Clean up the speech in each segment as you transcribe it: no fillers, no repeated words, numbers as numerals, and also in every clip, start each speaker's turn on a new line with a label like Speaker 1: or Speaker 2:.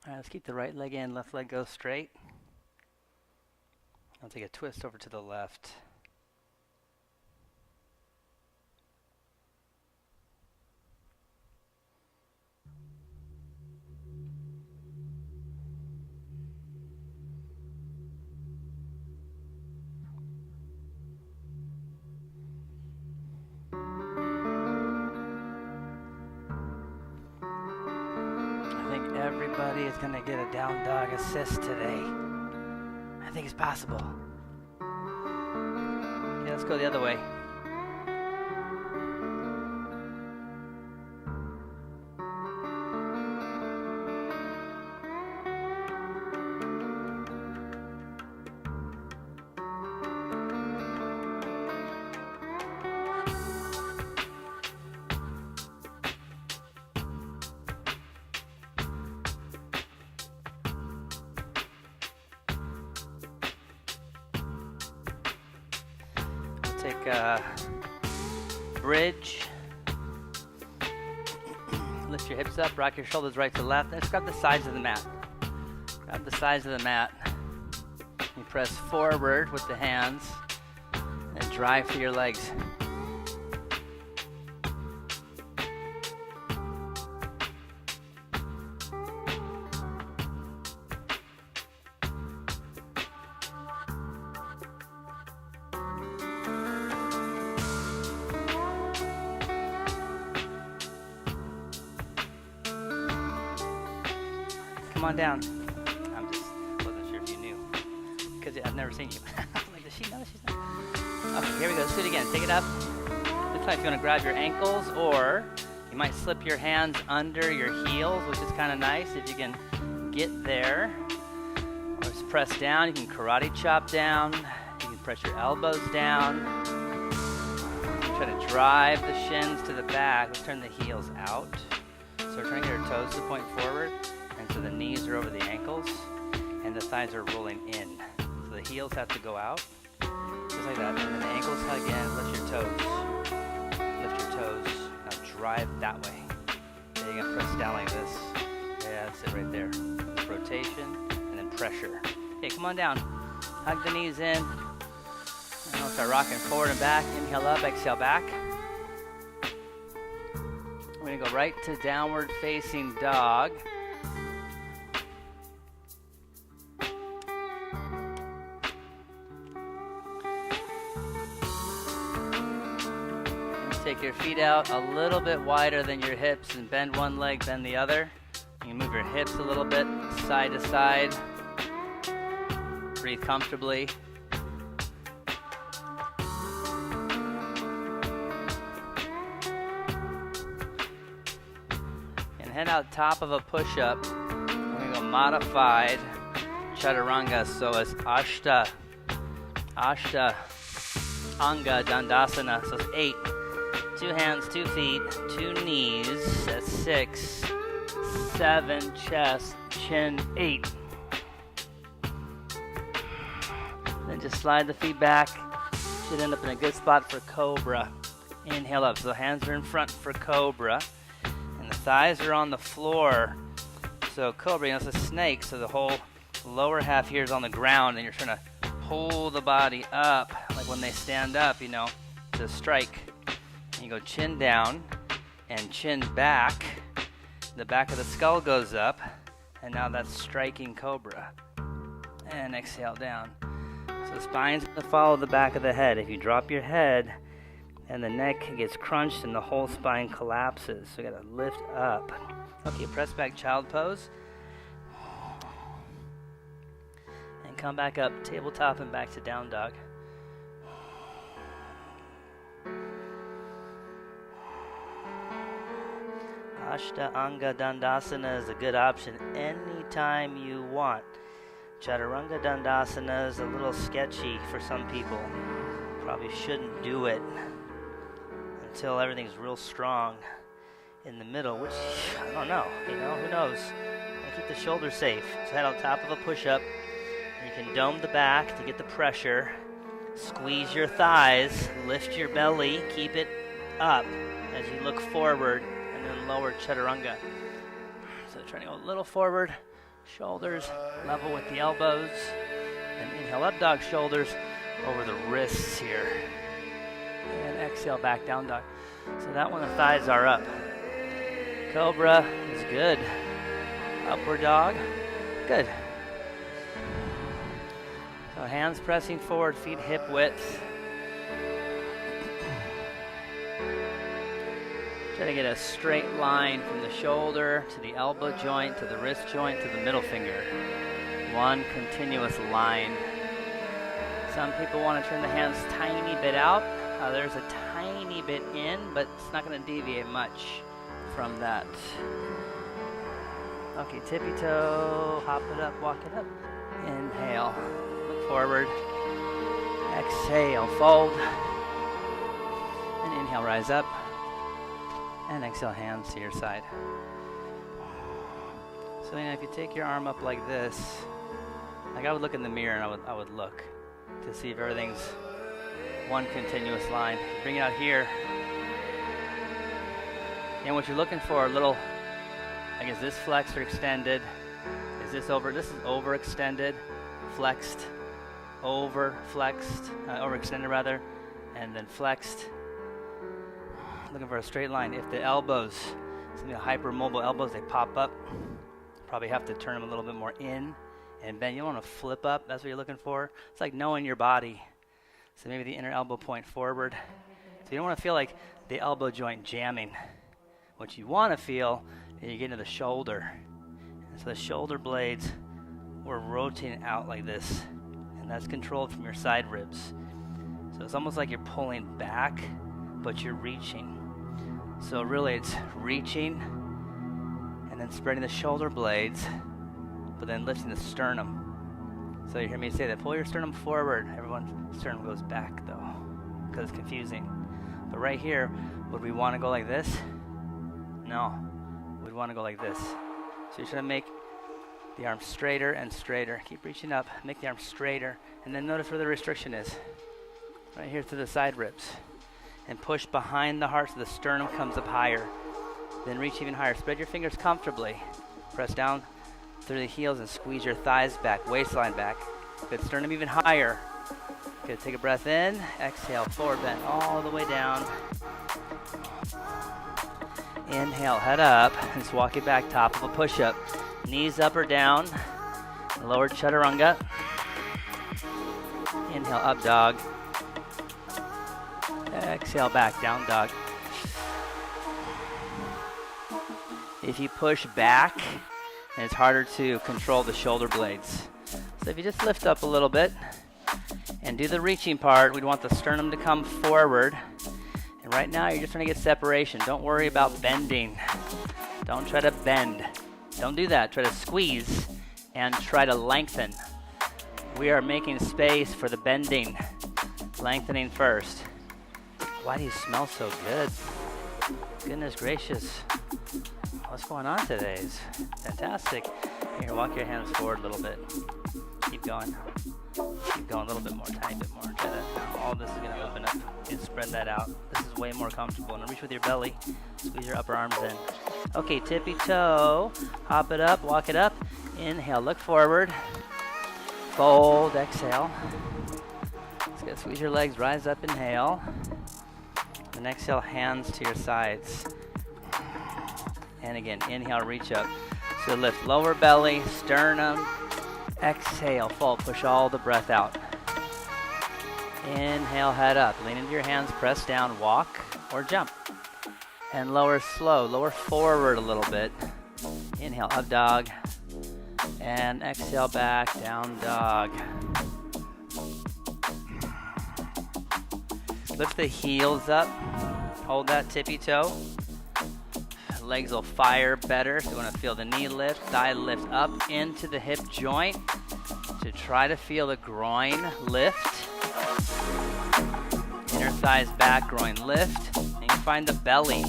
Speaker 1: All right, let's keep the right leg in, left leg go straight. I'll take a twist over to the left. I think everybody is going to get a down dog assist today. I think it's possible. Okay, let's go the other way. Take a bridge. Lift your hips up, rock your shoulders right to left. Let's grab the sides of the mat. Grab the sides of the mat. You press forward with the hands and drive through your legs. Come on down. I'm just wasn't sure if you knew, because I've never seen you. Like, does she know she's not? Okay, here we go. Let's do it again. Take it up. Looks like you're gonna grab your ankles, or you might slip your hands under your heels, which is kind of nice if you can get there. Or just press down. You can karate chop down. You can press your elbows down. Try to drive the shins to the back. Let's turn the heels out. So we're trying to get our toes to point forward. And so the knees are over the ankles, and the thighs are rolling in. So the heels have to go out, just like that. And then the ankles hug in, lift your toes. Lift your toes. Now drive that way. Then you're going to press down like this. Yeah, that's it right there. Rotation, and then pressure. Okay, come on down. Hug the knees in. And we'll start rocking forward and back. Inhale up, exhale back. We're going to go right to downward facing dog. Take your feet out a little bit wider than your hips and bend one leg, bend the other. You can move your hips a little bit side to side. Breathe comfortably. And head out top of a push-up. We're going to go modified chaturanga, so it's ashta anga dandasana, so it's 8. 2 hands, 2 feet, 2 knees, that's 6, 7, chest, chin, 8. Then just slide the feet back. Should end up in a good spot for cobra. Inhale up, so the hands are in front for cobra. And the thighs are on the floor. So cobra, it's a snake, so the whole lower half here is on the ground, and you're trying to pull the body up, like when they stand up, to strike. You go chin down and chin back. The back of the skull goes up, and now that's striking cobra. And exhale down. So the spine's going to follow the back of the head. If you drop your head and the neck gets crunched and the whole spine collapses, so you got to lift up. Okay, press back child pose. And come back up, tabletop and back to down dog. Ashtanga Dandasana is a good option anytime you want. Chaturanga Dandasana is a little sketchy for some people. Probably shouldn't do it until everything's real strong in the middle, which I don't know, who knows. I keep the shoulders safe. So head on top of a push-up. You can dome the back to get the pressure. Squeeze your thighs, lift your belly, keep it up as you look forward. And then lower chaturanga. So trying to go a little forward, Shoulders level with the elbows. And inhale, up dog, shoulders over the wrists here. And exhale, back down dog. So that one, the thighs are up. Cobra is good. Upward dog, good. So hands pressing forward, feet hip width. Try to get a straight line from the shoulder to the elbow joint, to the wrist joint, to the middle finger. One continuous line. Some people want to turn the hands tiny bit out. Others a tiny bit in, but it's not going to deviate much from that. Okay, tippy toe, hop it up, walk it up. Inhale, look forward. Exhale, fold. And inhale, rise up. And exhale, hands to your side. So then if you take your arm up like this, like I would look in the mirror and I would look to see if everything's one continuous line. Bring it out here. And what you're looking for, a little, like is this flexed or extended? Is this over? This is overextended, flexed, overextended rather, and then flexed. Looking for a straight line. If the elbows, some of the hypermobile elbows, they pop up, probably have to turn them a little bit more in and bend. You don't want to flip up. That's what you're looking for. It's like knowing your body. So maybe the inner elbow point forward. So you don't want to feel like the elbow joint jamming. What you want to feel is you get into the shoulder. And so the shoulder blades were rotating out like this. And that's controlled from your side ribs. So it's almost like you're pulling back, but you're reaching. So really it's reaching and then spreading the shoulder blades, but then lifting the sternum. So you hear me say that, pull your sternum forward. Everyone's sternum goes back though, because it's confusing. But right here, would we want to go like this? No, we'd want to go like this. So you're trying to make the arm straighter and straighter. Keep reaching up, make the arm straighter, and then notice where the restriction is. Right here to the side ribs. And push behind the heart so the sternum comes up higher. Then reach even higher. Spread your fingers comfortably. Press down through the heels and squeeze your thighs back, waistline back. Good, sternum even higher. Good, take a breath in. Exhale, forward bend all the way down. Inhale, head up. And just walk it back, top of a push-up. Knees up or down. Lower chaturanga. Inhale, up dog. Exhale, back, down dog. If you push back, and it's harder to control the shoulder blades. So if you just lift up a little bit and do the reaching part, we'd want the sternum to come forward. And right now, you're just trying to get separation. Don't worry about bending. Don't try to bend. Don't do that. Try to squeeze and try to lengthen. We are making space for the bending. Lengthening first. Why do you smell so good? Goodness gracious. What's going on today? It's fantastic. Here, walk your hands forward a little bit. Keep going. Keep going a little bit more, tiny bit more. Try that. Now, all this is going to open up and spread that out. This is way more comfortable. Now reach with your belly. Squeeze your upper arms in. Okay, tippy toe. Hop it up, walk it up. Inhale, look forward. Fold, exhale. Let's go. Squeeze your legs, rise up, inhale. And exhale, hands to your sides. And again, inhale, reach up. So lift lower belly, sternum. Exhale, fold, push all the breath out. Inhale, head up. Lean into your hands, press down, walk or jump. And lower slow, lower forward a little bit. Inhale, up dog. And exhale, back, down dog. Lift the heels up. Hold that tippy toe. Legs will fire better. So you want to feel the knee lift, thigh lift up into the hip joint to try to feel the groin lift. Inner thighs back, groin lift. And you find the belly.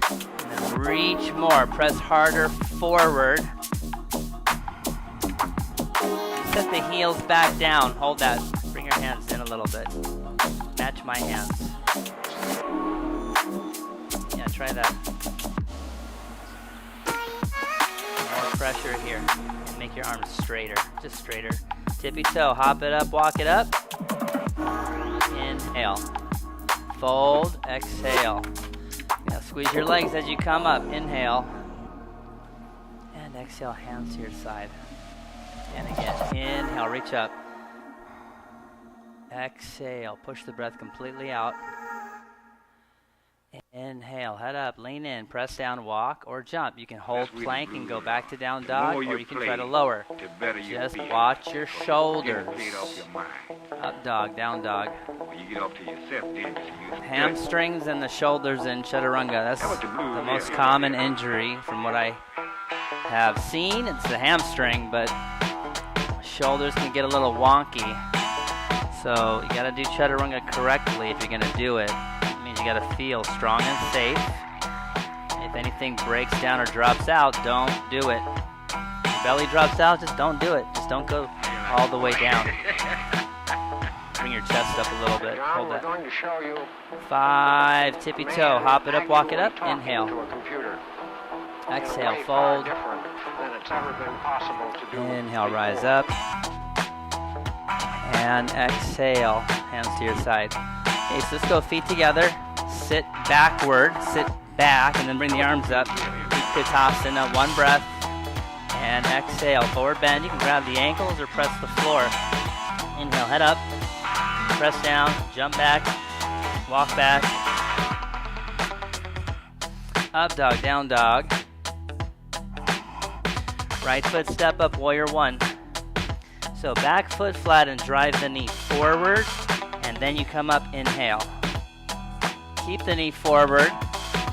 Speaker 1: And then reach more. Press harder forward. Set the heels back down. Hold that. Bring your hands in a little bit. Match my hands. Yeah, try that. More pressure here. And make your arms straighter, just straighter. Tippy toe, hop it up, walk it up. Inhale. Fold, exhale. Now squeeze your legs as you come up. Inhale. And exhale, hands to your side. And again, inhale, reach up. Exhale, push the breath completely out. Inhale, head up, lean in, press down, walk, or jump. You can hold plank and go back to down dog, or you can try to lower. Just watch your shoulders. Up dog, down dog. Hamstrings and the shoulders in chaturanga. That's the most common injury from what I have seen. It's the hamstring, but shoulders can get a little wonky. So you got to do chaturanga correctly if you're going to do it. You got to feel strong and safe. If anything breaks down or drops out, don't do it. If your belly drops out, just don't do it. Just don't go all the way down. Bring your chest up a little bit. Hold that. 5, tippy toe. Hop it up, walk it up. Inhale. Exhale, fold. Inhale, rise up. And exhale, hands to your side. Okay, so let's go feet together. Sit backward, sit back, and then bring the arms up. Uttanasana, one breath. And exhale, forward bend. You can grab the ankles or press the floor. Inhale, head up. Press down, jump back, walk back. Up dog, down dog. Right foot step up, warrior one. So back foot flat and drive the knee forward, and then you come up, inhale. Keep the knee forward,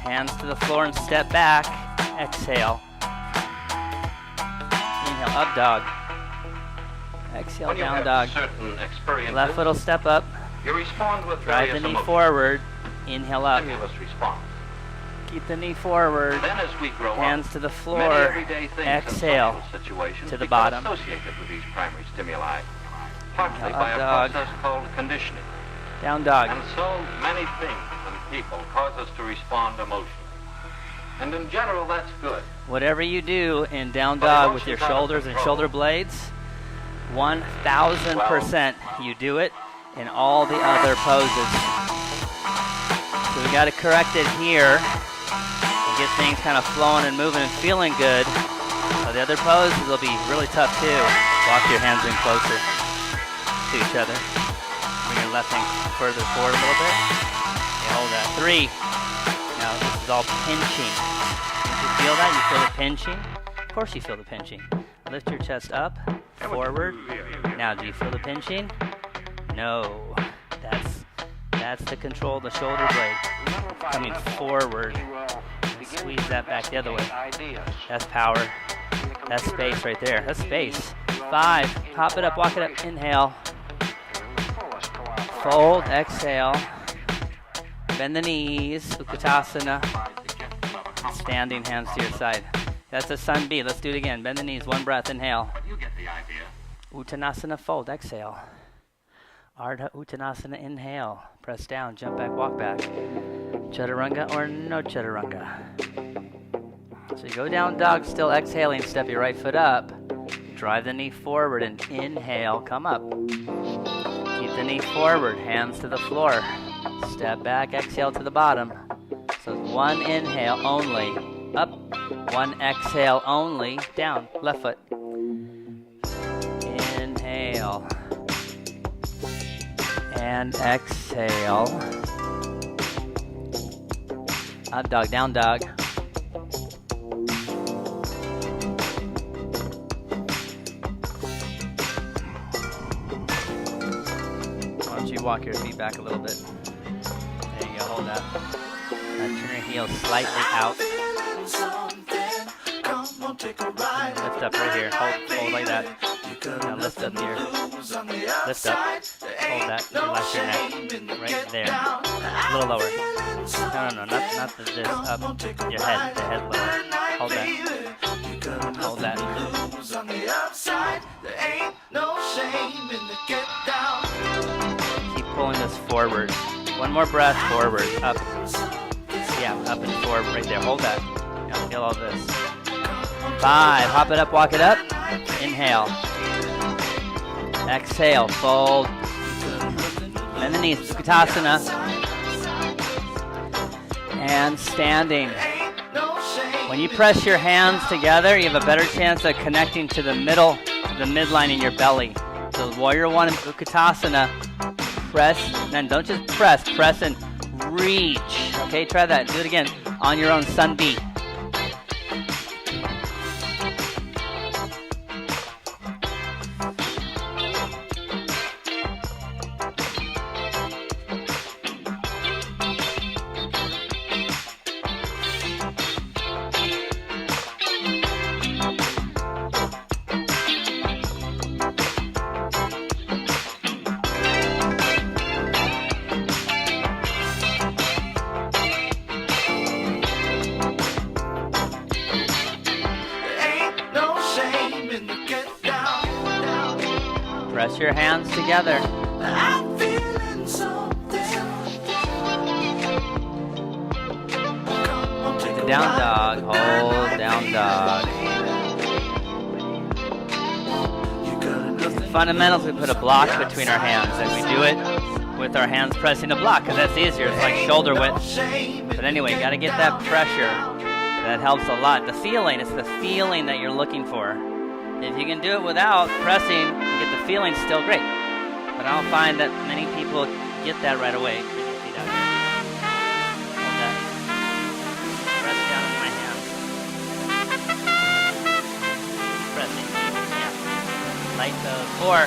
Speaker 1: hands to the floor and step back, exhale. Inhale, up dog. Exhale, down dog. Left foot will step up, drive the knee forward, inhale up. Keep the knee forward, hands to the floor, exhale to the bottom. Inhale, up dog. Down dog.
Speaker 2: And so many things and people cause us to respond emotionally. And in general, that's good.
Speaker 1: Whatever you do in down dog with your shoulders and shoulder blades, 1,000% you do it in all the other poses. So we got to correct it here and get things kind of flowing and moving and feeling good. So the other poses will be really tough too. Walk your hands in closer to each other. Bring your left hand further forward a little bit. Okay, hold that. 3. Now this is all pinching. Did you feel that? You feel the pinching? Of course you feel the pinching. Lift your chest up, forward. Now do you feel the pinching? No. That's to control the shoulder blade. Coming forward. Squeeze that back the other way. That's power. That's space right there. That's space. 5. Hop it up, walk it up. Inhale. Fold, exhale. Bend the knees, Uttanasana. Standing, hands to your side. That's a sun B. Let's do it again. Bend the knees, one breath, inhale. Uttanasana, fold, exhale. Ardha Uttanasana, inhale. Press down, jump back, walk back. Chaturanga or no chaturanga. So you go down dog, still exhaling, step your right foot up. Drive the knee forward and inhale, come up. Keep the knee forward, hands to the floor. Step back, exhale to the bottom. So one inhale only, up. One exhale only, down, left foot. Inhale. And exhale. Up dog, down dog. Why don't you walk your feet back a little bit? There you go, hold that. Now turn your heels slightly out. Lift up right here, hold like that. Now lift up here. Lift up. Hold that. Relax your neck. Right there. A little lower. No, not this. Up. Your head. The head lower. Hold that. Hold that. Keep pulling this forward. One more breath. Forward. Up. Yeah, up and forward. Right there. Hold that. Now feel all this. 5. Hop it up. Walk it up. Inhale. Exhale, fold. Bend the knees, Utkatasana. And standing. When you press your hands together, you have a better chance of connecting to the middle, the midline in your belly. So Warrior One and Utkatasana, press, and then don't just press and reach. Okay, try that. Do it again on your own, Sun B. Press your hands together. I'm feeling something. Take the down dog. Hold down dog. The fundamentals, we put a block between our hands, and we do it with our hands pressing the block because that's easier. It's like shoulder width. But anyway, you got to get that pressure. That helps a lot. The feeling, it's the feeling that you're looking for. If you can do it without pressing and get the feeling, still great. But I don't find that many people get that right away. Bring your feet out here. Hold that. Press down with my hands. Pressing. Yeah. Light those. 4.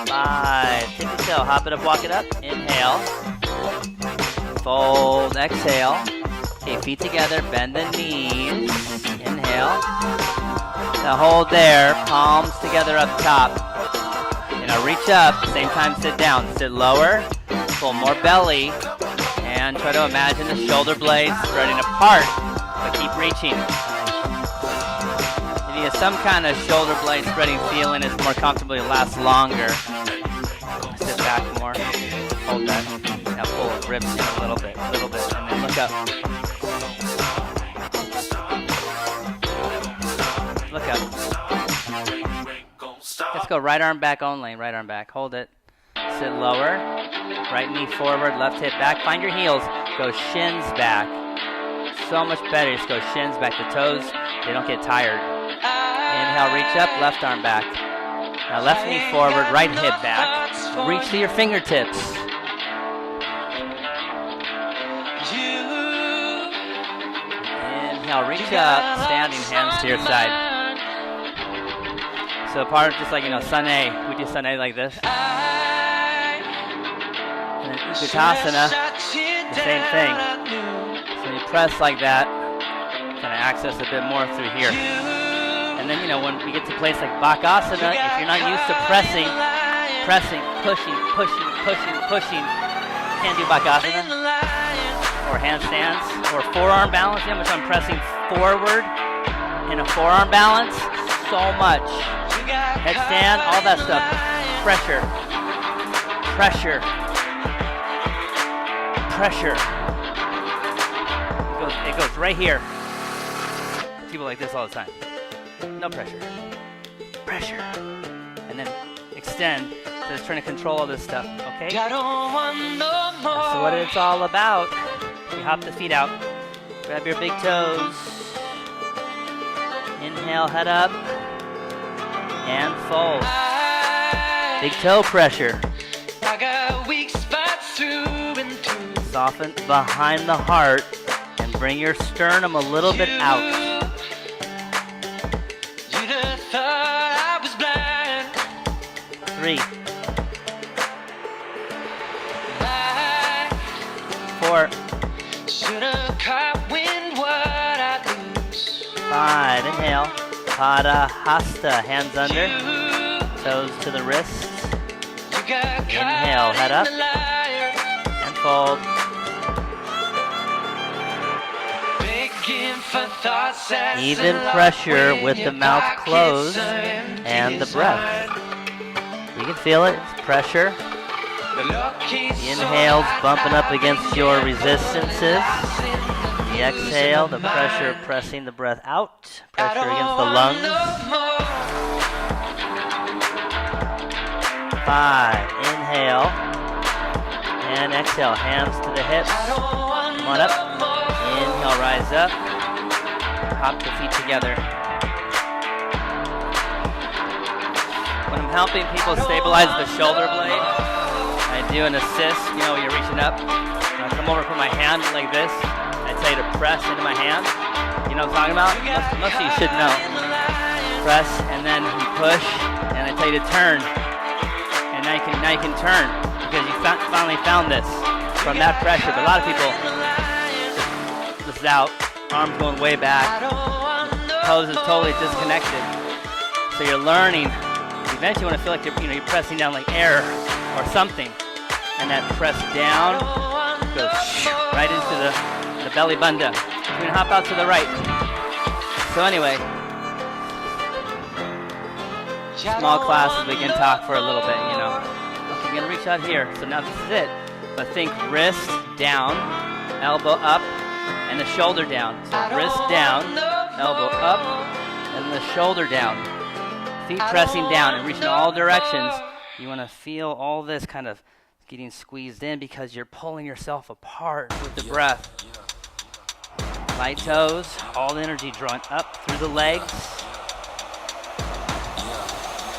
Speaker 1: 5. Tip the toe. Hop it up, walk it up. Inhale. Fold. Exhale. Okay, feet together, bend the knees. Inhale. Now hold there, palms together up top. Now reach up, same time sit down. Sit lower, pull more belly, and try to imagine the shoulder blades spreading apart, but keep reaching. If you have some kind of shoulder blade spreading feeling, it's more comfortable, it lasts longer. Sit back more, hold that. Now pull the ribs in a little bit, and then look up. Look up. Let's go right arm back only. Right arm back. Hold it. Sit lower. Right knee forward. Left hip back. Find your heels. Go shins back. So much better. Just go shins back. The toes, they don't get tired. Inhale, reach up. Left arm back. Now left knee forward. Right hip back. Reach to your fingertips. Inhale, reach up. Standing, hands to your side. So part of just like, Sun A, we do Sun A like this. And then Utkatasana, the same thing. So you press like that, kind of access a bit more through here. And then, when we get to a place like Bakasana, if you're not used to pressing, pushing, can't do Bakasana. Or handstands, or forearm balance. You know how much I'm pressing forward in a forearm balance? So much. Headstand, all that stuff. Pressure. It goes right here. People like this all the time. No pressure. And then extend. So it's trying to control all this stuff, okay? That's what it's all about. You hop the feet out. Grab your big toes. Inhale, head up. And fold. Big toe pressure. Soften behind the heart and bring your sternum a little bit out. 3. 4. 5. Inhale. Pada Hasta. Hands under. Toes to the wrists. Inhale. Head up. And fold. Even pressure with the mouth closed and the breath. You can feel it. It's pressure. The inhales bumping up against your resistances. The the exhale, the pressure pressing the breath out. Pressure against the lungs. 5. Inhale. And exhale. Hands to the hips. Come on up. Inhale, rise up. Hop the feet together. When I'm helping people stabilize the shoulder blade, I do an assist, you're reaching up. I come over, put my hand like this. I tell you to press into my hand. You know what I'm talking about? Most of you should know. Press, and then you push, and I tell you to turn. And now you can turn, because you finally found this from that pressure. But a lot of people, this is out, arms going way back, pose is totally disconnected. So you're learning. Eventually you want to feel like you're pressing down like air or something. And that press down goes right into the belly bandha. You can hop out to the right. So anyway, small classes, we can talk for a little bit, Okay, I'm going to reach out here. So now this is it. But think wrist down, elbow up, and the shoulder down. So wrist down, elbow up, and the shoulder down. Feet pressing down and reaching all directions. You want to feel all this kind of getting squeezed in because you're pulling yourself apart with the breath. Light toes, all the energy drawing up through the legs.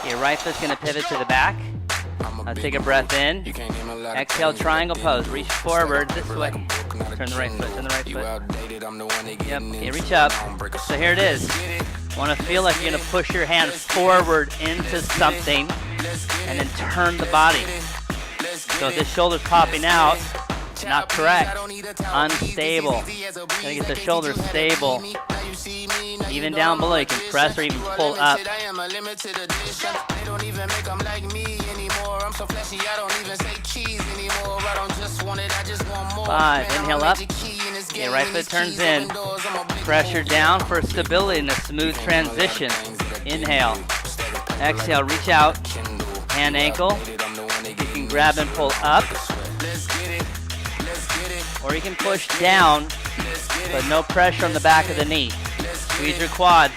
Speaker 1: Your right foot's going to pivot to the back. Now take a breath in. Exhale, triangle pose. Reach forward this way. Turn the right foot, turn the right foot. Yep, you reach up. So here it is. Want to feel like you're going to push your hand forward into something and then turn the body. So if this shoulder's popping out, not correct, unstable. Gotta get the shoulder stable. Even down below, you can press or even pull up. 5, inhale up. Okay, right foot turns in. Pressure down for stability and a smooth transition. Inhale. Exhale, reach out. Hand ankle. You can grab and pull up. Or you can push down, but no pressure on the back of the knee. Squeeze your quad.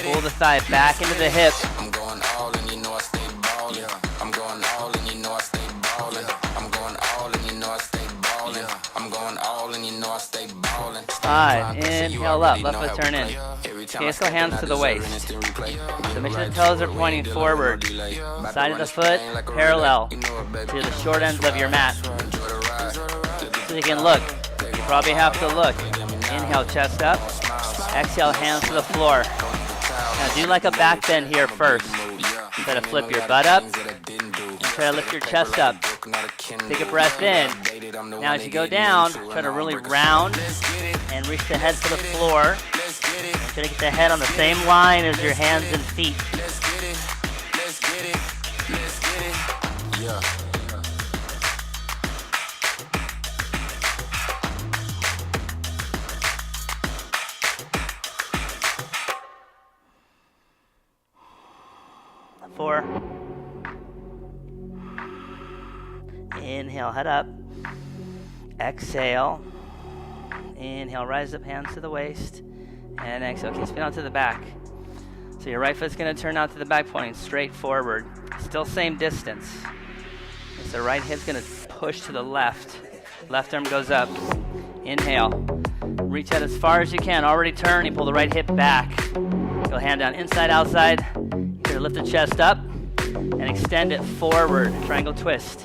Speaker 1: Pull the thigh back into the hip.
Speaker 3: I'm going all and you know I stay ballin'. I'm going all and you know I stay ballin'. I'm going all and you know I stay ballin'. I'm going all and you know I stay ballin'.
Speaker 1: 5, inhale up, left foot turn in. Okay, let's go hands to the waist. So make sure the toes are pointing forward. Side of the foot, parallel to the short ends of your mat. So you can look. You probably have to look. Inhale, chest up. Exhale, hands to the floor. Now do like a back bend here first. Try to flip your butt up. And try to lift your chest up. Take a breath in. Now as you go down, try to really round and reach the head for the floor. And try to get the head on the same line as your hands and feet.
Speaker 3: Yeah.
Speaker 1: 4. Inhale, head up. Exhale. Inhale, rise up, hands to the waist. And exhale. Okay, spin out to the back. So your right foot's going to turn out to the back, pointing straight forward. Still same distance. So the right hip's going to push to the left. Left arm goes up. Inhale. Reach out as far as you can. Already turn. You pull the right hip back. Go hand down, inside, outside. You're going to lift the chest up and extend it forward. Triangle twist.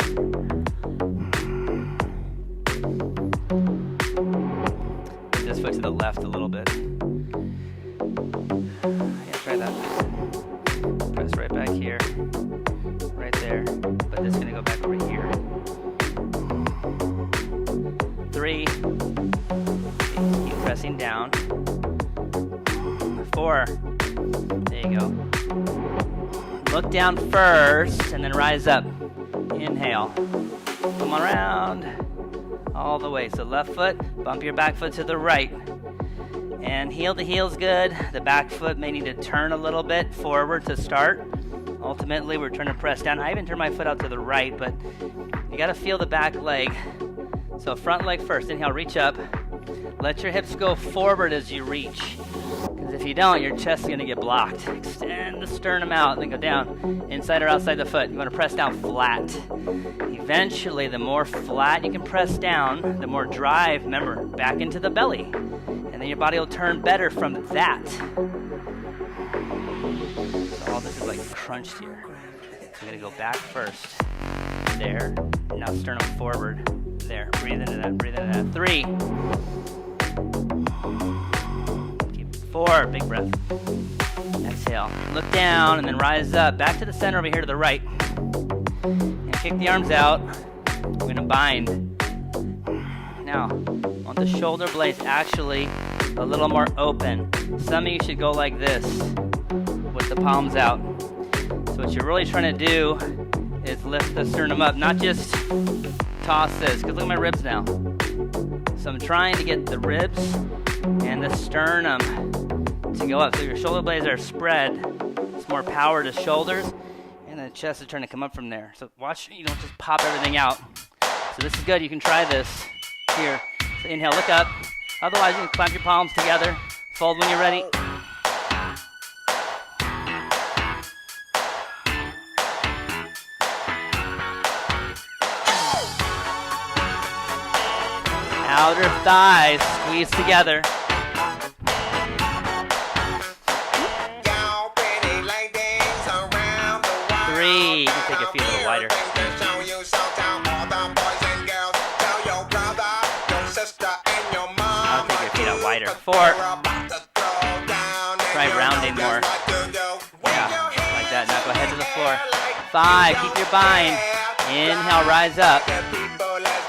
Speaker 1: This foot to the left a little bit. Yeah, try that. Press right back here. Right there. But this is going to go back over here. 3. Keep pressing down. 4. There you go. Look down first and then rise up. Inhale. Come on around. All the way. So left foot, bump your back foot to the right. And heel to heel's good. The back foot may need to turn a little bit forward to start. Ultimately, we're trying to press down. I even turn my foot out to the right, but you got to feel the back leg. So front leg first. Inhale, reach up. Let your hips go forward as you reach. Because if you don't, your chest is going to get blocked. Extend the sternum out, then go down, inside or outside the foot. You want to press down flat. Eventually, the more flat you can press down, the more drive, remember, back into the belly. And then your body will turn better from that. So all this is like crunched here. So I'm going to go back first. There. Now sternum forward. There. Breathe into that. Breathe into that. 3. Keep 4. Big breath. Exhale. Look down and then rise up. Back to the center over here to the right. And kick the arms out. We're going to bind. Now, on the shoulder blades actually a little more open. Some of you should go like this with the palms out. So what you're really trying to do is lift the sternum up, not just toss this, because look at my ribs now. So I'm trying to get the ribs and the sternum to go up. So your shoulder blades are spread. It's more power to shoulders, and the chest is trying to come up from there. So watch, you don't just pop everything out. So this is good. You can try this here. So inhale, look up. Otherwise, you can clamp your palms together. Fold when you're ready. Outer thighs squeeze together. 3. You can take your feet a little wider. I'll take your feet out wider. 4. Try rounding more. Yeah, like that. Now go ahead to the floor. 5. Keep your bind. Inhale, rise up.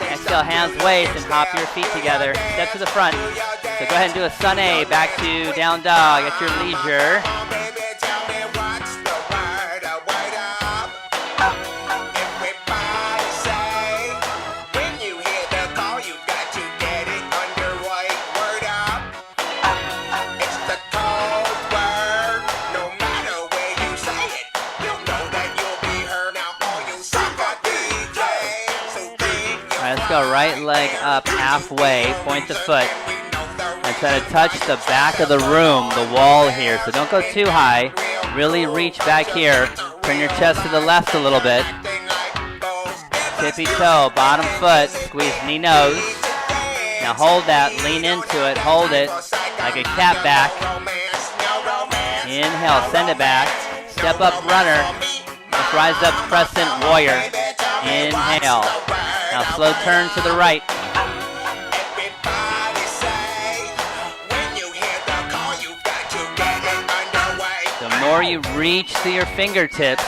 Speaker 1: Exhale, hands, waist, and hop your feet together. Step to the front. So go ahead and do a sun A. Back to down dog at your leisure. Go right leg up halfway, point the foot, and try to touch the back of the room, the wall here. So don't go too high. Really reach back here. Turn your chest to the left a little bit. Tippy toe, bottom foot, squeeze knee nose. Now hold that, lean into it, hold it like a cat back. Inhale, send it back. Step up runner. Let's rise up crescent warrior. Inhale. Now slow turn to the right. The more you reach to your fingertips,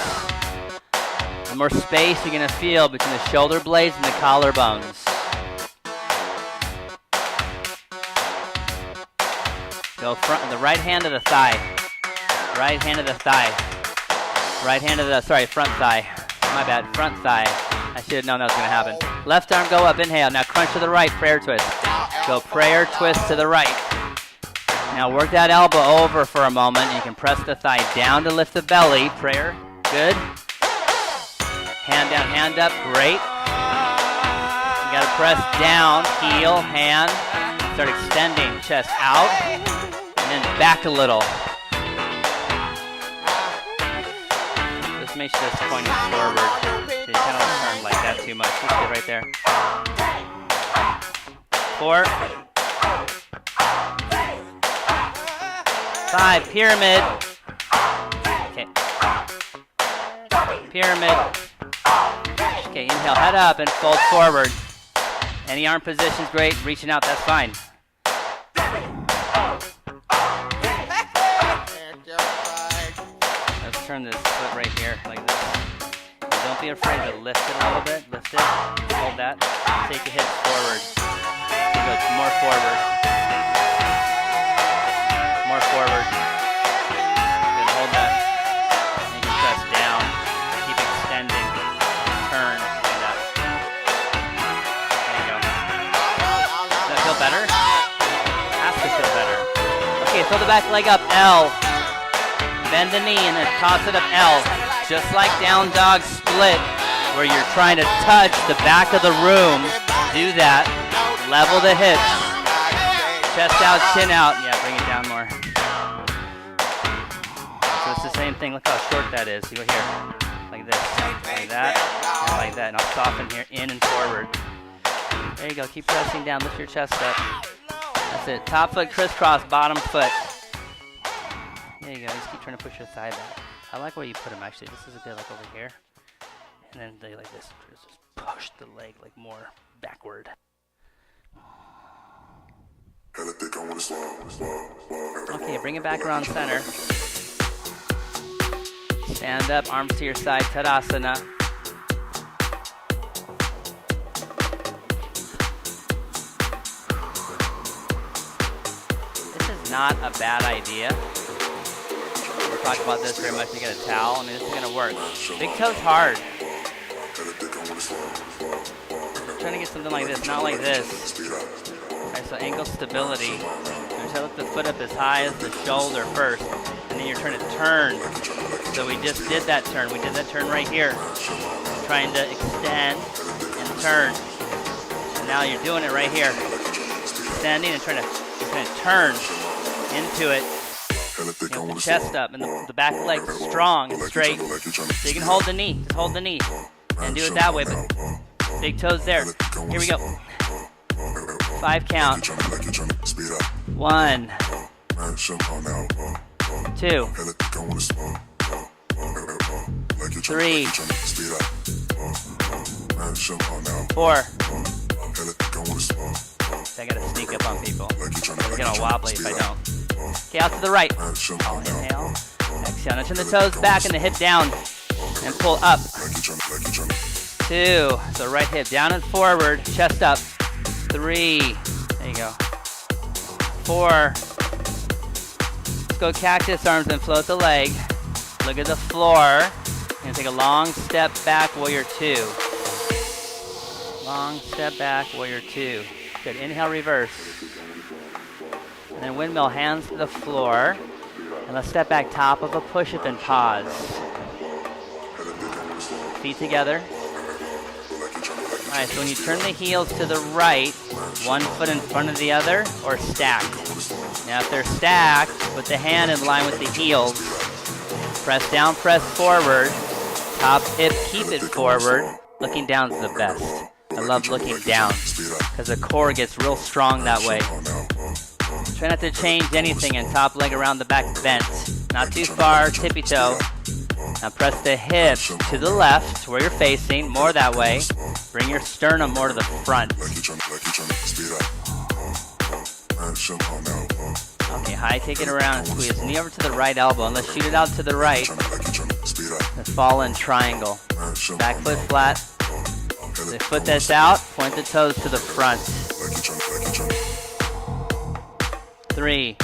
Speaker 1: the more space you're going to feel between the shoulder blades and the collarbones. Go front, the right hand of the thigh. Right hand of the thigh. Right hand of the, front thigh. My bad, front thigh. I should have known that was going to happen. Left arm go up, inhale. Now crunch to the right, prayer twist. Go prayer twist to the right. Now work that elbow over for a moment. You can press the thigh down to lift the belly. Prayer, good. Hand down, hand up, great. You got to press down, heel, hand. Start extending, chest out, and then back a little. Just make sure this pointing forward. So you kind of turn like that too much. Just get right there. 4. 5, pyramid. Okay. Pyramid. Okay, inhale, head up and fold forward. Any arm position's great. Reaching out, that's fine. Let's turn this foot right here like this. And don't be afraid to lift it a little bit. Lift it. Hold that. Take your hips forward. So go more forward. More forward. Then hold that. And you can press down. Keep extending. Turn. Like that. There you go. Does that feel better? Has to feel better. Okay, throw the back leg up. L. Bend the knee and then toss it up L. Just like down dog split, where you're trying to touch the back of the room. Do that. Level the hips. Chest out, chin out. Yeah, bring it down more. So it's the same thing. Look how short that is. You go here. Like this. Like that. And like that. And I'll soften here. In and forward. There you go. Keep pressing down. Lift your chest up. That's it. Top foot crisscross. Bottom foot. There you go. Just keep trying to push your thigh back. I like where you put them actually. This is a bit like over here. And then they like this. Just push the leg like more backward. Okay, bring it back around center. Stand up, arms to your side, Tadasana. This is not a bad idea. We'll talk about this very much. You get a towel. I mean, this is going to work. Big toes hard. I'm trying to get something like this, not like this. Alright, so ankle stability. You're trying to lift the foot up as high as the shoulder first. And then you're trying to turn. So we just did that turn. We did that turn right here. Trying to extend and turn. And now you're doing it right here. Extending and trying to turn into it. You know, the chest up and the back leg strong and straight. So you can hold the knee. Just hold the knee. And do it that way, but big toes there. Here we go. 5 count. 1, 2, 3, 4. I gotta sneak up on people. It's gonna wobbly if I don't. Okay, out to the right. Inhale. Exhale. Now turn the toes back and the hip down. And pull up. 2. So right hip down and forward. Chest up. 3. There you go. 4. Let's go cactus arms and float the leg. Look at the floor. And take a long step back, warrior 2. Long step back, warrior 2. Good. Inhale, reverse. And then windmill, hands to the floor. And let's step back, top of a push-up and pause. Feet together. Alright, so when you turn the heels to the right, one foot in front of the other, or stacked. Now if they're stacked, put the hand in line with the heels. Press down, press forward. Top hip, keep it forward. Looking down is the best. I love looking down, because the core gets real strong that way. Try not to change anything, and top leg around the back bent. Not too far, tippy toe. Now press the hip to the left, where you're facing, more that way. Bring your sternum more to the front. Okay, high kick it around and squeeze. Knee over to the right elbow, and let's shoot it out to the right. The fall in triangle. Back foot flat. The foot that's out, point the toes to the front. 3.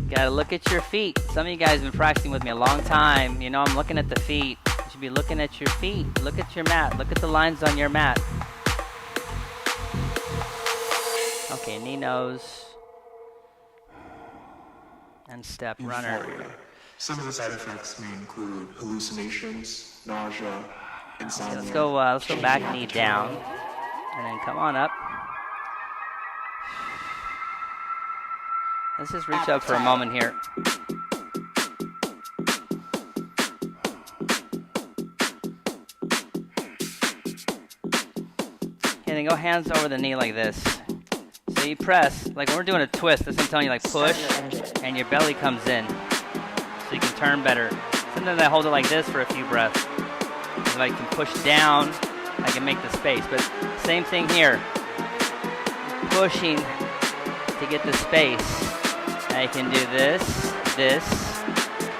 Speaker 1: Gotta look at your feet. Some of you guys have been practicing with me a long time. You know I'm looking at the feet. You should be looking at your feet. Look at your mat. Look at the lines on your mat. Okay, knee, nose. And step, runner.
Speaker 4: Some of the side effects may include hallucinations, nausea, insomnia.
Speaker 1: Let's go back, knee down. And then come on up. Let's just reach up for a moment here. Okay, then go hands over the knee like this. So you press, like when we're doing a twist, that's what I'm telling you, like push, and your belly comes in. So you can turn better. Sometimes I hold it like this for a few breaths. If I can push down, I can make the space. But same thing here. Pushing to get the space. I can do this,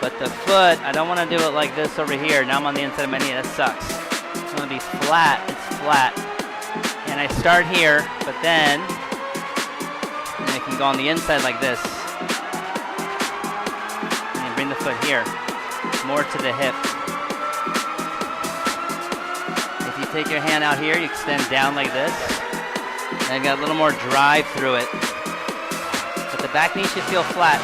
Speaker 1: but the foot, I don't want to do it like this over here. Now I'm on the inside of my knee, that sucks. I want to be flat, it's flat. And I start here, but then I can go on the inside like this. And bring the foot here, more to the hip. If you take your hand out here, you extend down like this. And I've got a little more drive through it. But the back knee should feel flat.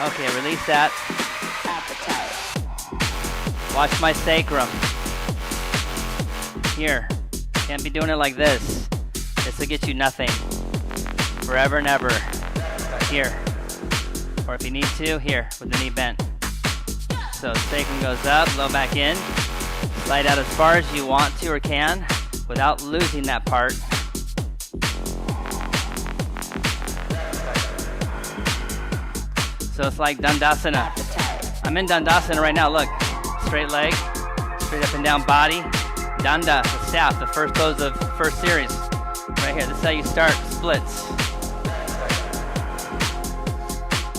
Speaker 1: Okay, release that. Watch my sacrum. Here. Can't be doing it like this. This will get you nothing. Forever and ever. Here. Or if you need to, here, with the knee bent. So sacrum goes up, low back in. Slide out as far as you want to or can without losing that part. So it's like Dandasana. I'm in Dandasana right now, look. Straight leg, straight up and down body. Danda, the staff, the first pose of first series. Right here, this is how you start splits.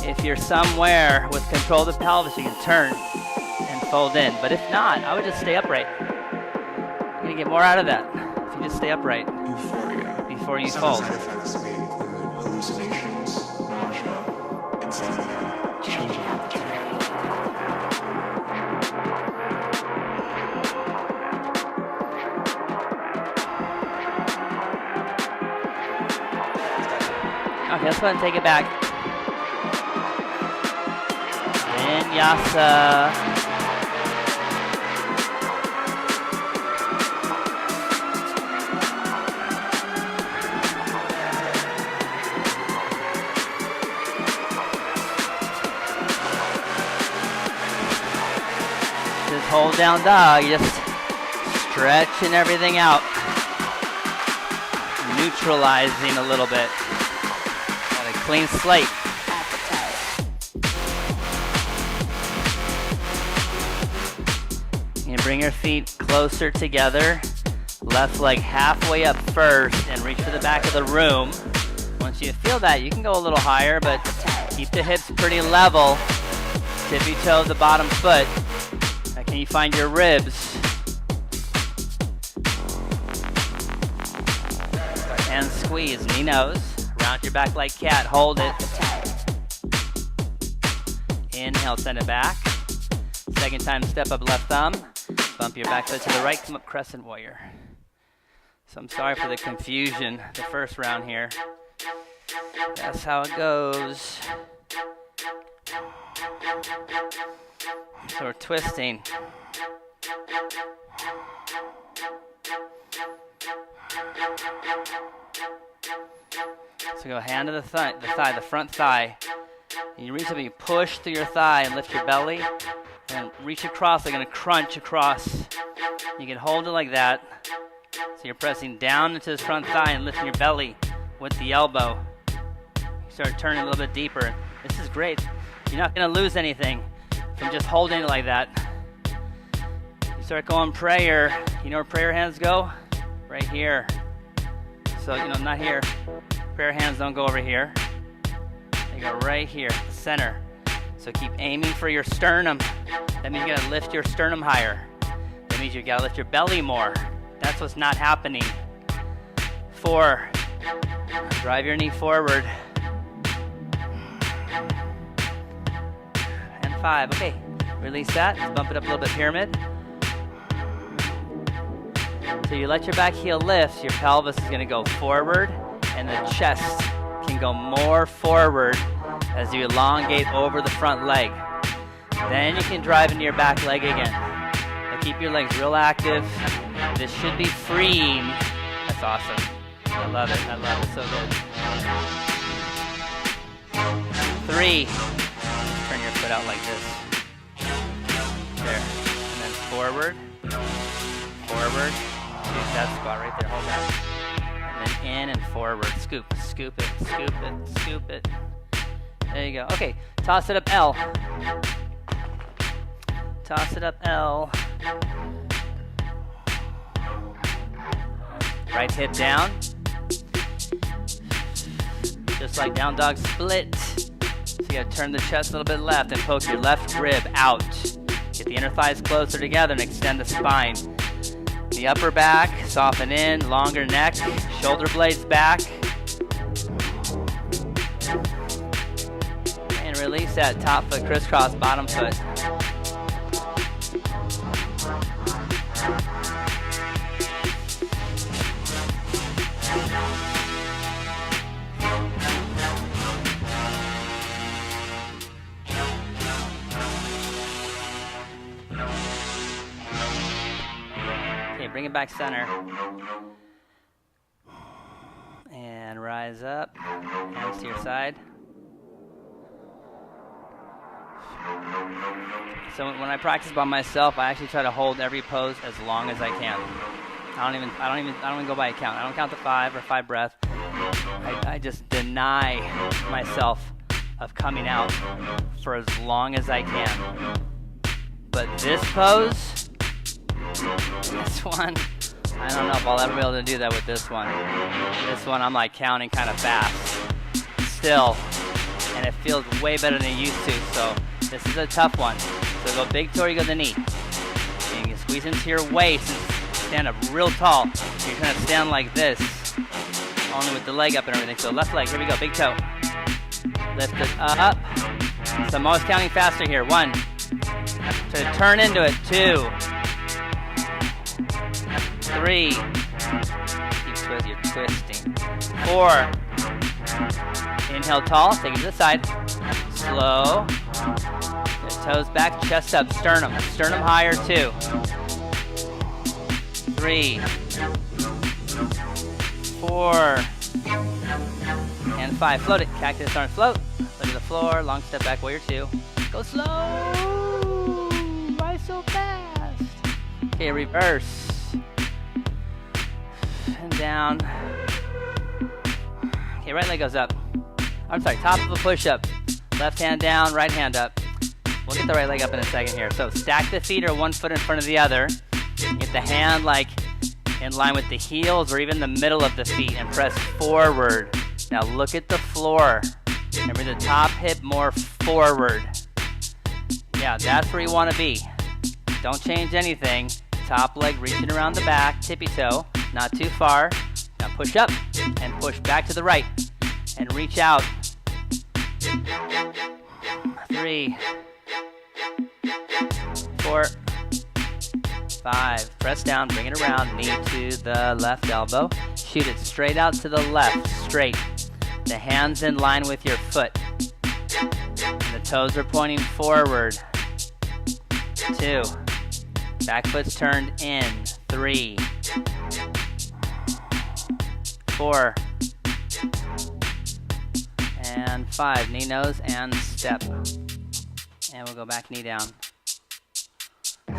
Speaker 1: If you're somewhere with control of the pelvis, you can turn and fold in. But if not, I would just stay upright. You're gonna get more out of that if you just stay upright
Speaker 4: Euphoria.
Speaker 1: before you
Speaker 4: Some
Speaker 1: fold.
Speaker 4: side effects may include hallucinations, nausea, insomnia, changing appetite.
Speaker 1: Okay, let's go ahead and take it back. Vinyasa. Just hold down dog, just stretching everything out. Neutralizing a little bit. Got a clean slate. You bring your feet closer together. Left leg halfway up first and reach for the back of the room. Once you feel that, you can go a little higher, but keep the hips pretty level. Tippy toe the bottom foot. Now can you find your ribs? And squeeze, knee nose. Round your back like cat, hold it. Inhale, send it back. Second time, step up left thumb. Bump your back foot to the right, come up crescent warrior. So I'm sorry for the confusion the first round here. That's how it goes. So we're twisting. So go hand to the thigh, the front thigh. And you reach up and you push through your thigh and lift your belly. And reach across, they're gonna crunch across. You can hold it like that. So you're pressing down into this front thigh and lifting your belly with the elbow. You start turning a little bit deeper. This is great. You're not gonna lose anything from just holding it like that. You start going prayer. You know where prayer hands go? Right here. So, not here. Prayer hands don't go over here. They go right here, the center. So keep aiming for your sternum. That means you gotta lift your sternum higher. That means you gotta lift your belly more. That's what's not happening. 4. Drive your knee forward. And 5. Okay, release that. Let's bump it up a little bit, pyramid. So you let your back heel lift, your pelvis is gonna go forward, and the chest can go more forward as you elongate over the front leg. Then you can drive into your back leg again. Now keep your legs real active. This should be freeing. That's awesome. I love it. So good. 3. Turn your foot out like this. There. And then forward. Forward. Use that squat right there. Hold that. And then in and forward. Scoop it. Scoop it. There you go. Okay. Toss it up L. Toss it up L. Right hip down. Just like down dog split. So you gotta turn the chest a little bit left and poke your left rib out. Get the inner thighs closer together and extend the spine. The upper back, soften in, longer neck, shoulder blades back. And release that top foot, crisscross bottom foot. bring it back center. And rise up, hands to your side. So when I practice by myself, I actually try to hold every pose as long as I can. I don't even go by a count. I don't count to 5 or 5 breaths. I just deny myself of coming out for as long as I can. But this pose, this one, I don't know if I'll ever be able to do that with this one. This one I'm like counting kind of fast still, and it feels way better than it used to, so this is a tough one. So go big toe or you go to the knee. And you can squeeze into your waist and stand up real tall. You're trying to stand like this, only with the leg up and everything. So left leg, here we go, big toe. Lift it up. So I'm always counting faster here. 1. Try to turn into it. 2. 3. You're twisting. 4. Inhale tall, take it to the side. Slow. Toes back, chest up, sternum. Sternum higher, 2. 3. 4. And 5. Float it. Cactus arm float. Look at the floor. Long step back, warrior 2. Go slow. Why so fast? Okay, reverse. And down. Okay, right leg goes up. I'm sorry, top of a push-up. Left hand down, right hand up. We'll get the right leg up in a second here. So stack the feet or one foot in front of the other. Get the hand like in line with the heels or even the middle of the feet and press forward. Now look at the floor. Remember the top hip more forward. Yeah, that's where you want to be. Don't change anything. Top leg reaching around the back, tippy toe, not too far. Now push up and push back to the right and reach out. 3, 4, 5. Press down, bring it around, knee to the left elbow. Shoot it straight out to the left, straight. The hands in line with your foot. And the toes are pointing forward. 2. Back foot's turned in. 3, 4, and 5. Knee, nose, and step. And we'll go back, knee down.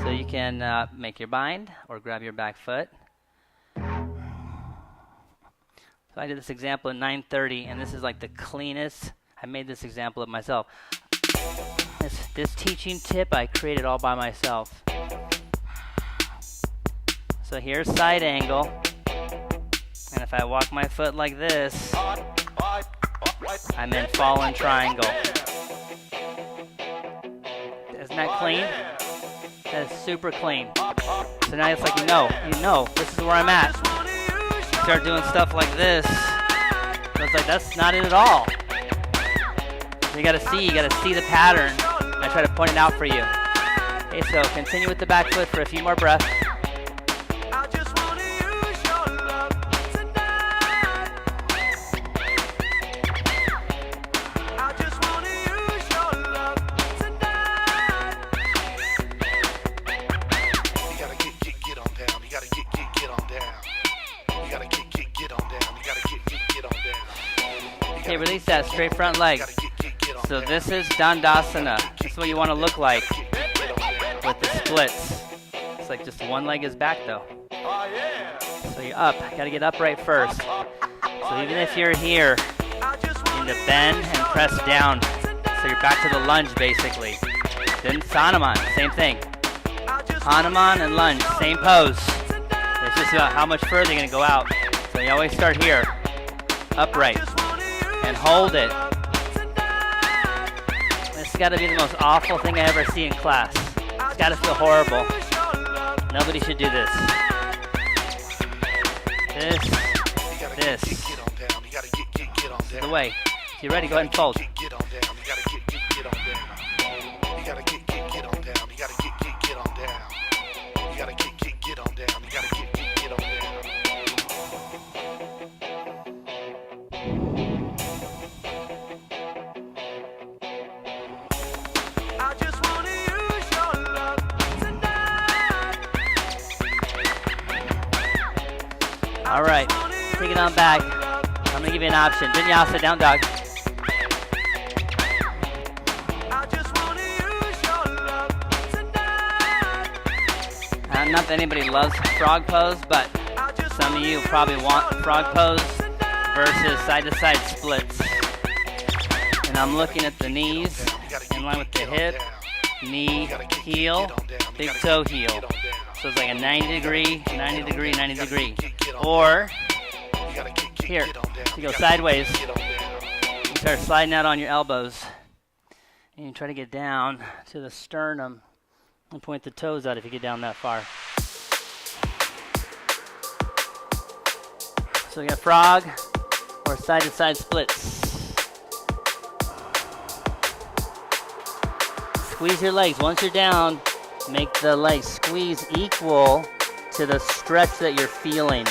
Speaker 1: So you can make your bind or grab your back foot. So I did this example at 9:30, and this is like the cleanest. I made this example of myself. This teaching tip I created all by myself. So here's side angle, and if I walk my foot like this, I'm in fallen triangle. Isn't that clean? That is super clean. So now it's like, you know, this is where I'm at. Start doing stuff like this. So it's like, that's not it at all. So you gotta see the pattern. I try to point it out for you. Okay, so continue with the back foot for a few more breaths. Okay, release that straight front leg. So this is Dandasana. This is what you want to look like with the splits. It's like just one leg is back though. So you're up. Got to get upright first. So even if you're here, you need to bend and press down. So you're back to the lunge basically. Then Hanuman, same thing. Hanuman and lunge, same pose. It's just about how much further you're going to go out. So you always start here, upright, and hold it. This has got to be the most awful thing I ever see in class. It's got to feel horrible. Nobody should do this. This is the way. If you're ready, go ahead and fold. All right, take it on back. I'm gonna give you an option. Vinyasa, down dog. Not that anybody loves frog pose, but some of you probably want frog pose versus side-to-side splits. And I'm looking at the knees in line with the hip, knee, heel, big toe, heel. So it's like a 90 degree, 90 degree, 90 degree. Or, here, you go sideways. You start sliding out on your elbows. And you try to get down to the sternum and point the toes out if you get down that far. So we got frog or side-to-side splits. Squeeze your legs. Once you're down, make the legs squeeze equal to the stretch that you're feeling.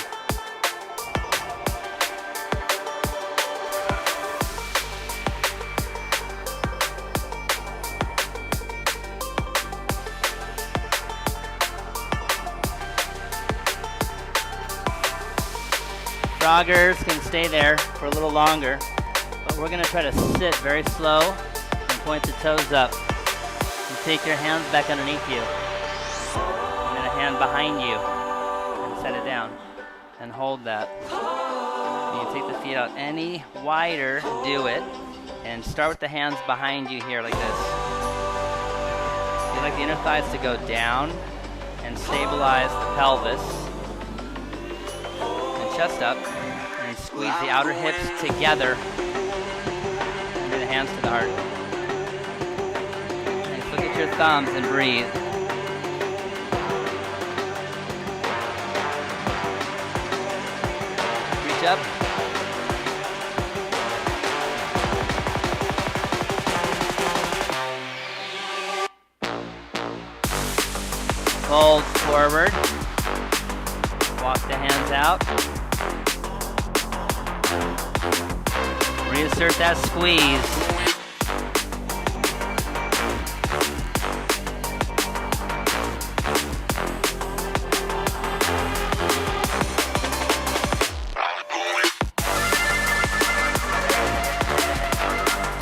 Speaker 1: Froggers can stay there for a little longer, but we're going to try to sit very slow and point the toes up. You take your hands back underneath you, and then a hand behind you, and set it down, and hold that. And you take the feet out any wider, do it, and start with the hands behind you here like this. You like the inner thighs to go down and stabilize the pelvis. Chest up, and squeeze the outer hips together, and bring the hands to the heart. And look at your thumbs and breathe. Reach up. Fold forward. Walk the hands out. Reassert that squeeze.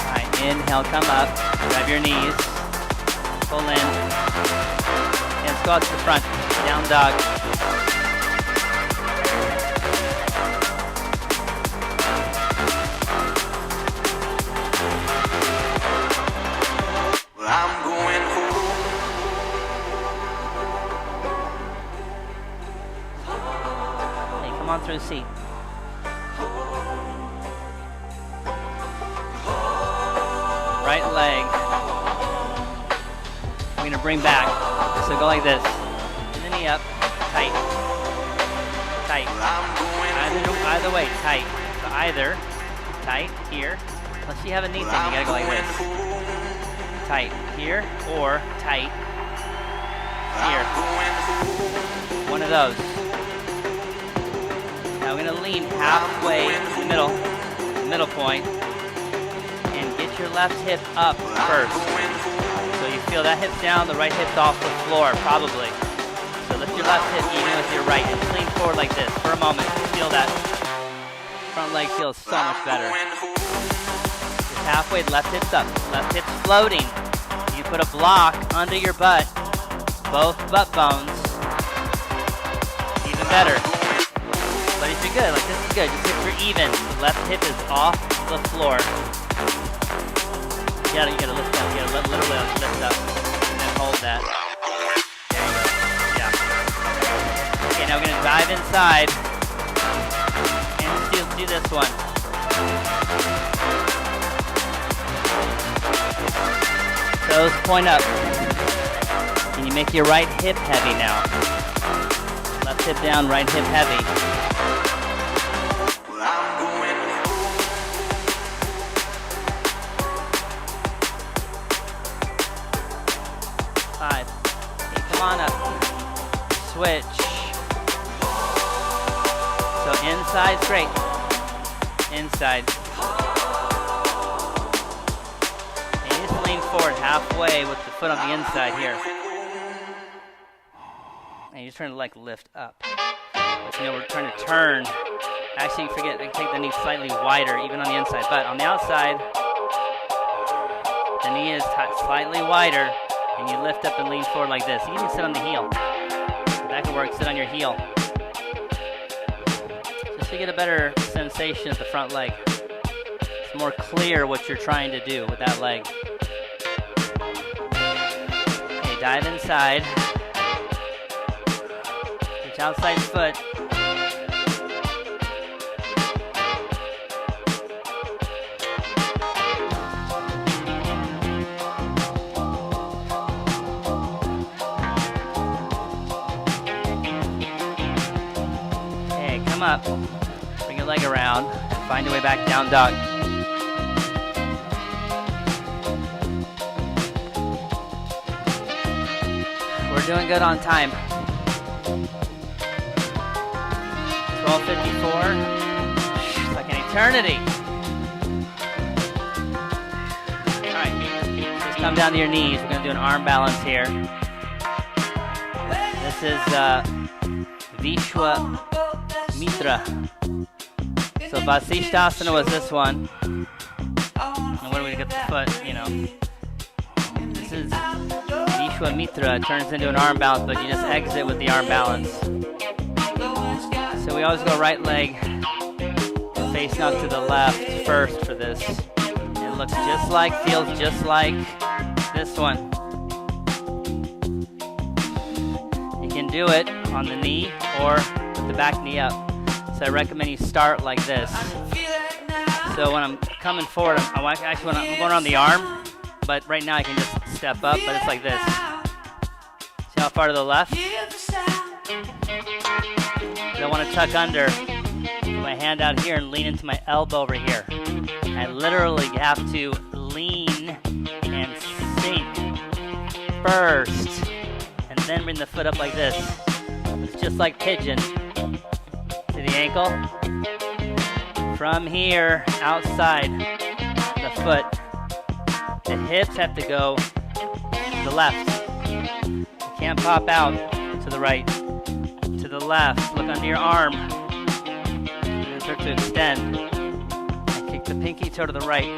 Speaker 1: Alright, inhale, come up. Grab your knees. Pull in. And let's go out to the front. Down dog. Through the seat. Right leg. We're going to bring back. So go like this. And the knee up. Tight. Tight. Either way, tight. So either tight here. Unless you have a knee thing, you got to go like this. Tight here or tight here. One of those. Now we're going to lean halfway to the middle point, and get your left hip up first. So you feel that hip's down, the right hip's off the floor, probably. So lift your left hip even with your right, and lean forward like this for a moment. Feel that front leg feels so much better. Just halfway, left hip's up, left hip's floating. You put a block under your butt, both butt bones, even better. But if you're good, like this is good, just if you're even, the left hip is off the floor. You gotta lift up, you gotta literally lift up, and then hold that. There you go, yeah. Okay, now we're gonna dive inside, and let's do this one. Toes point up. Can you make your right hip heavy now? Left hip down, right hip heavy. 5. Okay, come on up. Switch. So inside straight. Inside. And you just lean forward halfway with the foot on the inside here. And you're just trying to like lift up. we're trying to turn. Actually, forget, take the knee slightly wider, even on the inside. But on the outside, the knee is slightly wider, and you lift up and lean forward like this. You can even sit on the heel. That could work, sit on your heel. Just to get a better sensation at the front leg. It's more clear what you're trying to do with that leg. Okay, dive inside. Reach outside foot. Come up, bring your leg around, and find your way back down dog. We're doing good on time. 12:54. It's like an eternity. All right, just come down to your knees. We're going to do an arm balance here. This is Vishwa Mitra. So Vasishtasana was this one. And where do we get the foot? This is Vishwa Mitra. It turns into an arm balance, but you just exit with the arm balance. So we always go right leg facing out to the left first for this. It looks just like, feels just like this one. You can do it on the knee or with the back knee up. So I recommend you start like this. So when I'm coming forward, I'm going around the arm, but right now I can just step up, but it's like this. See how far to the left? I want to tuck under, put my hand out here and lean into my elbow over here. I literally have to lean and sink first, and then bring the foot up like this. It's just like pigeon. To the ankle. From here, outside the foot. The hips have to go to the left. You can't pop out to the right. To the left. Look under your arm. And then start to extend. And kick the pinky toe to the right.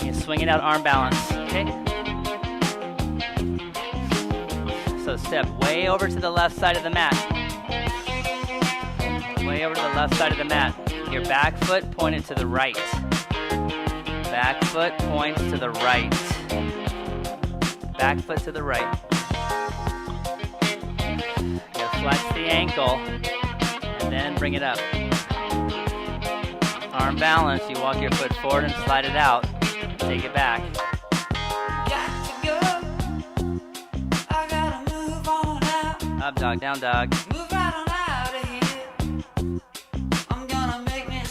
Speaker 1: You swing it out, arm balance. Okay? So step way over to the left side of the mat. Way over to the left side of the mat. Your back foot pointed to the right. Back foot points to the right. Back foot to the right. You flex the ankle and then bring it up. Arm balance. You walk your foot forward and slide it out. Take it back. Up dog, down dog.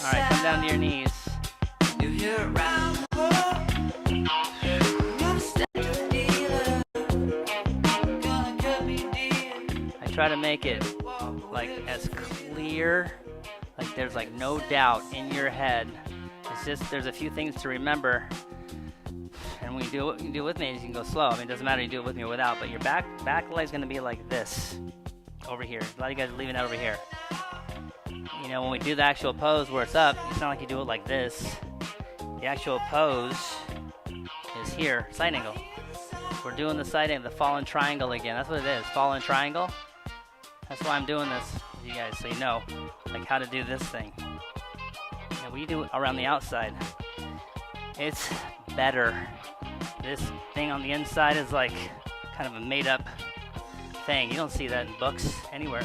Speaker 1: Alright, come down to your knees. I try to make it like as clear, like there's like no doubt in your head. It's just there's a few things to remember. And when you do it with me, you can go slow. I mean, it doesn't matter if you do it with me or without, but your back leg's going to be like this over here. A lot of you guys are leaving it over here. When we do the actual pose where it's up, it's not like you do it like this. The actual pose is here, side angle. We're doing the side angle, the fallen triangle again. That's what it is, fallen triangle. That's why I'm doing this with you guys, so you know, like how to do this thing. When you do it around the outside, it's better. This thing on the inside is like kind of a made-up thing. You don't see that in books anywhere.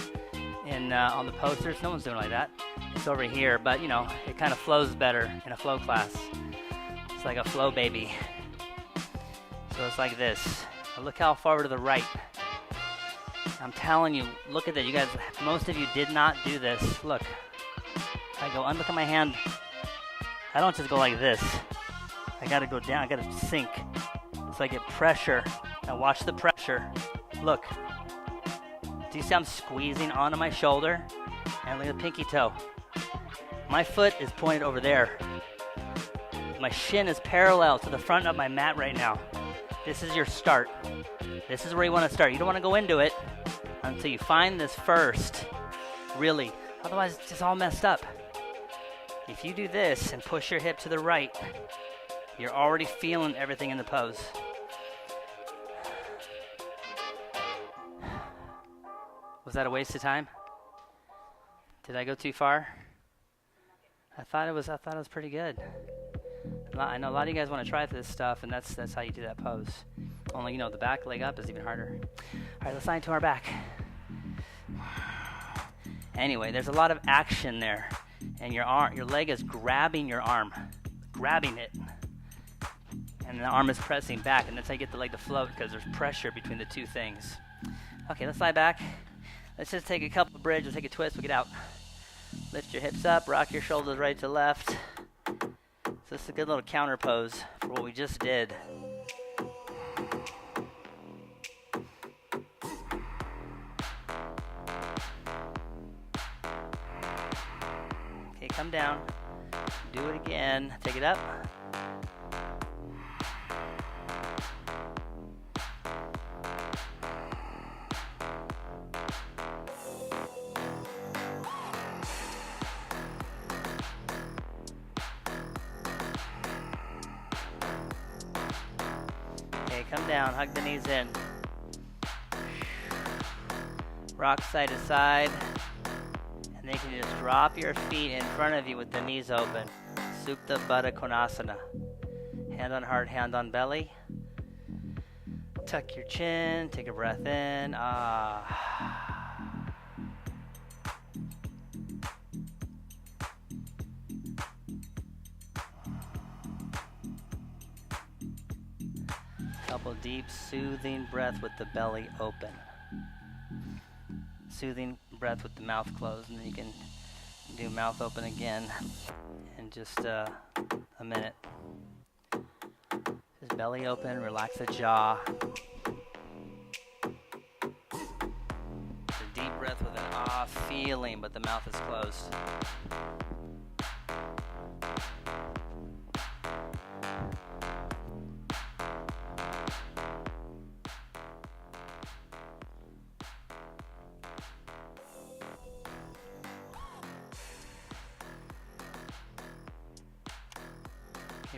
Speaker 1: On the posters, no one's doing like that. It's over here, but it kind of flows better in a flow class. It's like a flow baby. So it's like this. Now look how far to the right. I'm telling you, look at that. You guys, most of you did not do this. Look. I go, look at my hand. I don't just go like this. I gotta go down, I gotta sink. So I get pressure. Now watch the pressure. Look. Do you see I'm squeezing onto my shoulder? And look at the pinky toe. My foot is pointed over there. My shin is parallel to the front of my mat right now. This is your start. This is where you want to start. You don't want to go into it until you find this first, really. Otherwise, it's just all messed up. If you do this and push your hip to the right, you're already feeling everything in the pose. Was that a waste of time? Did I go too far? I thought it was pretty good. I know a lot of you guys want to try this stuff, and that's how you do that pose. Only, you know, the back leg up is even harder. All right, let's lie into our back. Anyway, there's a lot of action there, and your leg is grabbing your arm, grabbing it, and the arm is pressing back, and that's how you get the leg to float, because there's pressure between the two things. Okay, let's lie back. Let's just take a couple of bridges, take a twist, we'll get out. Lift your hips up, rock your shoulders right to left. So this is a good little counter pose for what we just did. Okay, come down. Do it again. Take it up. Come down, hug the knees in. Rock side to side. And then you can just drop your feet in front of you with the knees open. Supta Baddha Konasana. Hand on heart, hand on belly. Tuck your chin, take a breath in. Couple deep, soothing breath with the belly open. Soothing breath with the mouth closed, and then you can do mouth open again in just a minute. Just belly open, relax the jaw. It's a deep breath with an feeling, but the mouth is closed.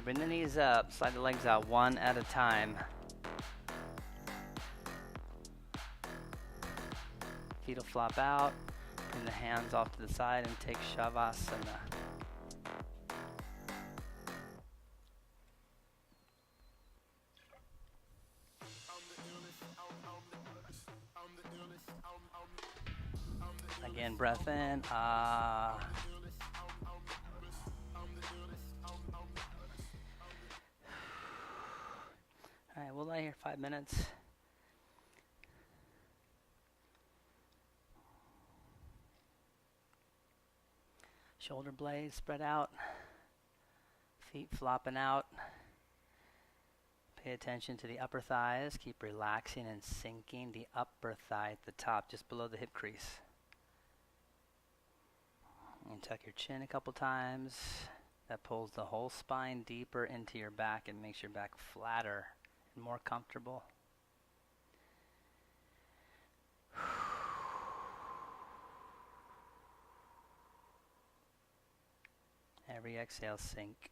Speaker 1: Bring the knees up, slide the legs out one at a time. Feet will flop out. Bring the hands off to the side and take Shavasana. Again, breath in. All right, we'll lie here 5 minutes. Shoulder blades spread out, feet flopping out. Pay attention to the upper thighs. Keep relaxing and sinking the upper thigh at the top, just below the hip crease. And tuck your chin a couple times. That pulls the whole spine deeper into your back and makes your back flatter. More comfortable. Every exhale, sink.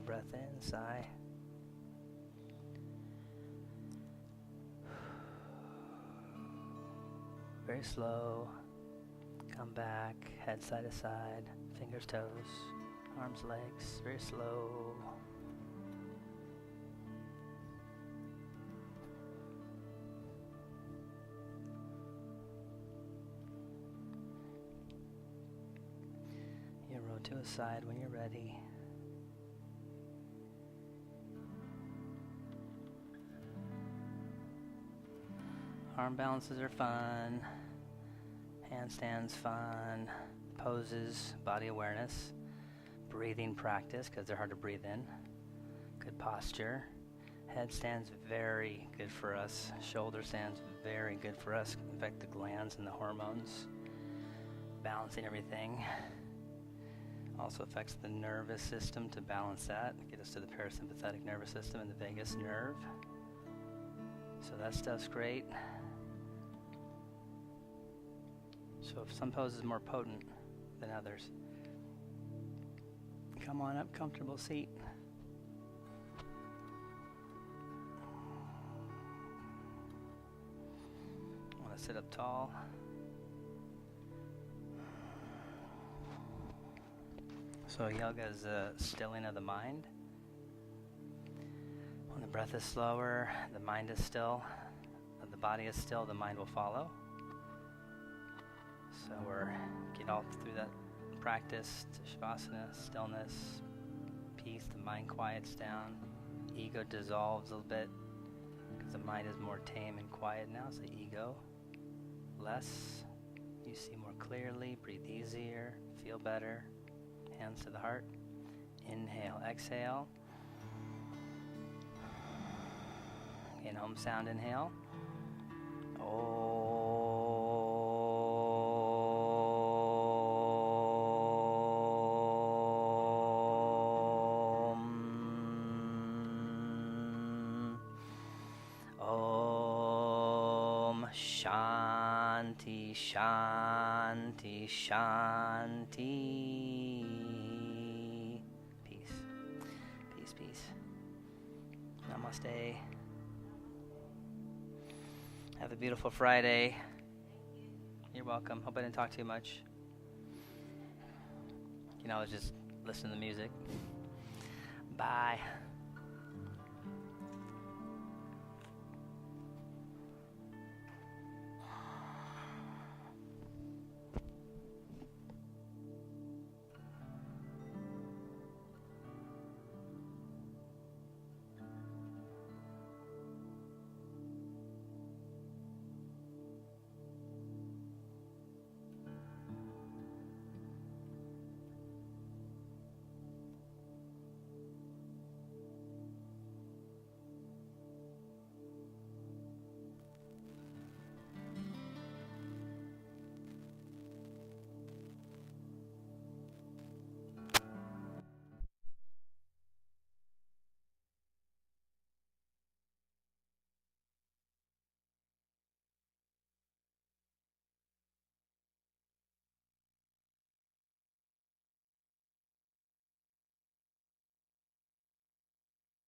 Speaker 1: breath in, sigh. Very slow. Come back, head side to side, fingers, toes, arms, legs, very slow. You roll to a side when you're ready. Arm balances are fun. Handstands fun. Poses, body awareness. Breathing practice, because they're hard to breathe in. Good posture. Headstands, very good for us. Shoulder stands, very good for us. Affect the glands and the hormones. Balancing everything. Also affects the nervous system to balance that. Get us to the parasympathetic nervous system and the vagus nerve. So that stuff's great. So if some pose is more potent than others, come on up, comfortable seat. Want to sit up tall. So yoga is a stilling of the mind. When the breath is slower, the mind is still. When the body is still, the mind will follow. So we're getting all through that practice to Shavasana, stillness, peace, the mind quiets down, ego dissolves a little bit because the mind is more tame and quiet now, so ego less, you see more clearly, breathe easier, feel better, hands to the heart, inhale, exhale, in home sound, inhale, Shanti, Shanti, Shanti. Peace, peace, peace. Namaste. Have a beautiful Friday. You're welcome. Hope I didn't talk too much. You can always just listen to the music. Bye.